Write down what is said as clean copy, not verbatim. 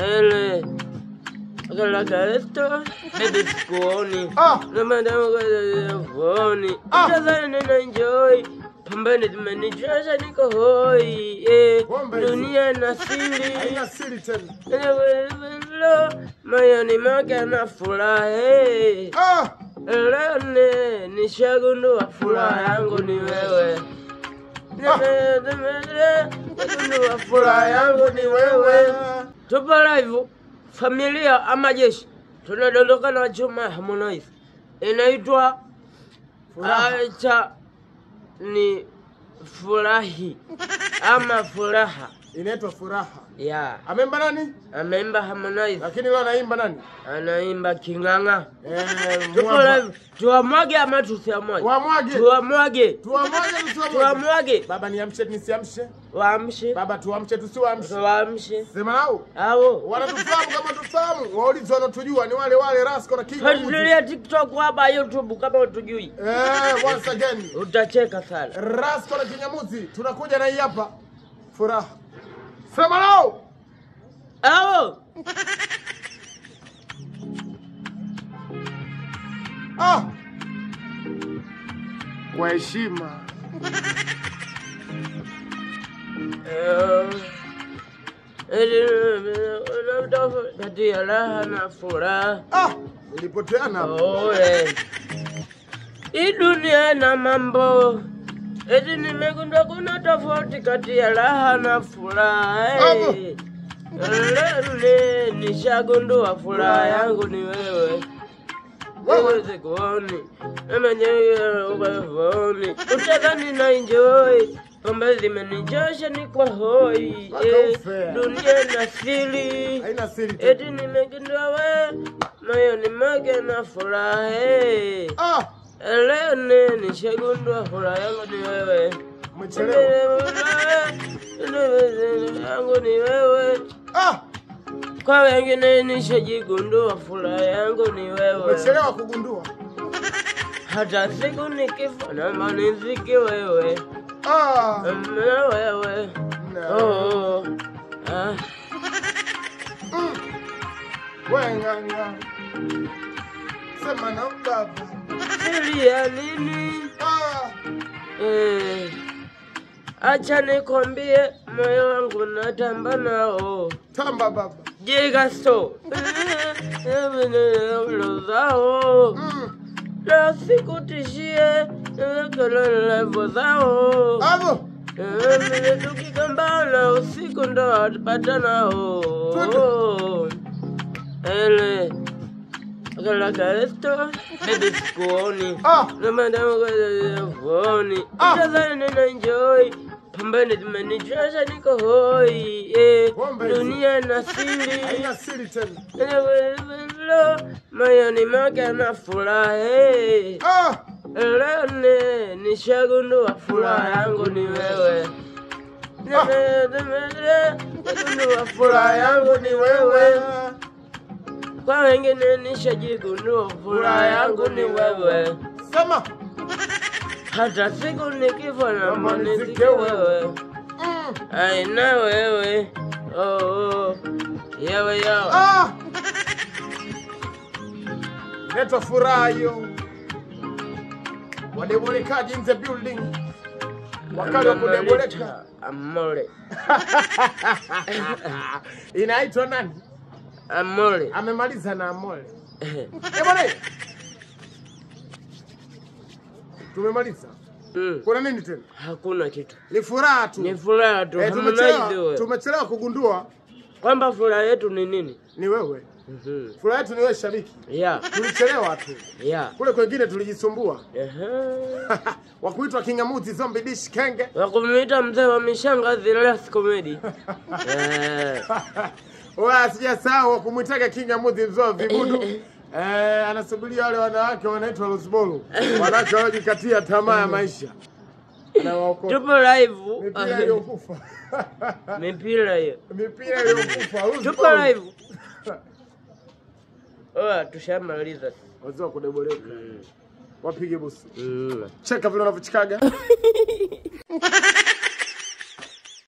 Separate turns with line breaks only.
Ele Kalaka esto Baby sikuoni Na madamu kwa foni Utazani na enjoy Pambani tumenichosha niko hoi Dunia na siri
Haina siri tena.
Moyoni mwake na furahi Leo nishagundua furaha yangu ni wewe Furaha yangu ni wewe. Tupo live familia ama jeshi. Tunadondoka na chuma Harmonize. Inaitwa acha ni furahi ama furaha.
Inaitwa furaha.
Yeah.
Ameimba nani?
Ameimba Harmonize.
Lakini leo anaimba nani?
Anaimba Kinganga. Tupo live. Tuamwage ama tusiamwage?
Tuamwage.
Tuamwage.
Tuamwage. Baba niamshe nisiamshe?
Waamshe.
Baba tuamshe tusiwaamshe?
Waamshe.
Sema nao.
Hao.
Wanatufahamu kama tufahamu. Waulize wanatujua ni wale Rasco na King.
Fuatilia TikTok hapa YouTube kama utujui.
Once again.
Utacheka sana.
Rasco na Kinyamuzi tunakuja na hii hapa. Furaha. Sema nao.
Hao.
Kwa heshima.
Kati ya raha na furaha.
Ulipoteana.
Hii dunia na mambo. Eti nimegundua kuna tofauti kati ya raha na furaha. Nishagundua furaha yangu ni wewe. Wewe sikuoni. Mwenyewe ubavoni. Utadhani na enjoy. Pombe zimenichosha niko hoi. Dunia na siri.
Haina siri.
Eti nimegundua wewe. Moyoni mwake na furaha. Leo nishagundua furaha yangu ni wewe.
Umechelewa.
Yangu ni wewe. Kwa wengine nishajigundua furaha yangu ni wewe.
Umechelewa kugundua.
Hata siku nikifa na maniziki wewe. Wewe.
Wenganga. Sema na baba.
Siri ya nini? Acha nikwambie moyo wangu natamba nao.
Tamba baba.
Jiga so. Zao. La sikutishie. Levo zao.
Abo.
Tukikambana usiku ndo atupata nao. Ele Kalaka esto Baby sikuoni Na madamu kwa foni Utazani na enjoy Pambani tumenichosha niko hoi Dunia na siri
Haina siri tena.
Moyoni mwake na furahi Leo nishagundua furaha yangu ni wewe. Furaha yangu ni wewe. Kwa wengine nishajigundua furaha yangu ni wewe.
Sema.
Hata siku nikifa na mwanizike wewe. Aina wewe. Yawe.
Neto furaha hiyo. Wadebolekaji in the building. Wakali wa kudeboleka.
Amore.
Inaitwa nani?
Amore.
Amemaliza na Amore. Bwana. Tumemaliza. Kuna nini tena?
Hakuna kitu.
Ni furaha tu.
Ni furaha tu.
Tumechelewa kugundua
kwamba furaha yetu ni nini?
Ni wewe. Furaha yetu ni wewe shabiki. Tulichelewa tu. Kule kwingine tulijisumbua. Wakuitwa Kingamuzi Zombie Dish Kenge.
Wakumuita mzee wa mishangazi Last Comedy.
Sijasahau wakumuitaga Kingamuzi Zombie Vibudu. Anasubiria wale wanawake wanaitwa Rosbolo. Wanawake wanaojikatia tamaa ya maisha.
Tupo live.
Mipira iliyokufa.
Mipira hiyo.
Mipira iliyokufa.
Tupo live. Tushamaliza.
Wazee wa kudeboleka. Wapige bosi. Cheka vile unavyochikaga.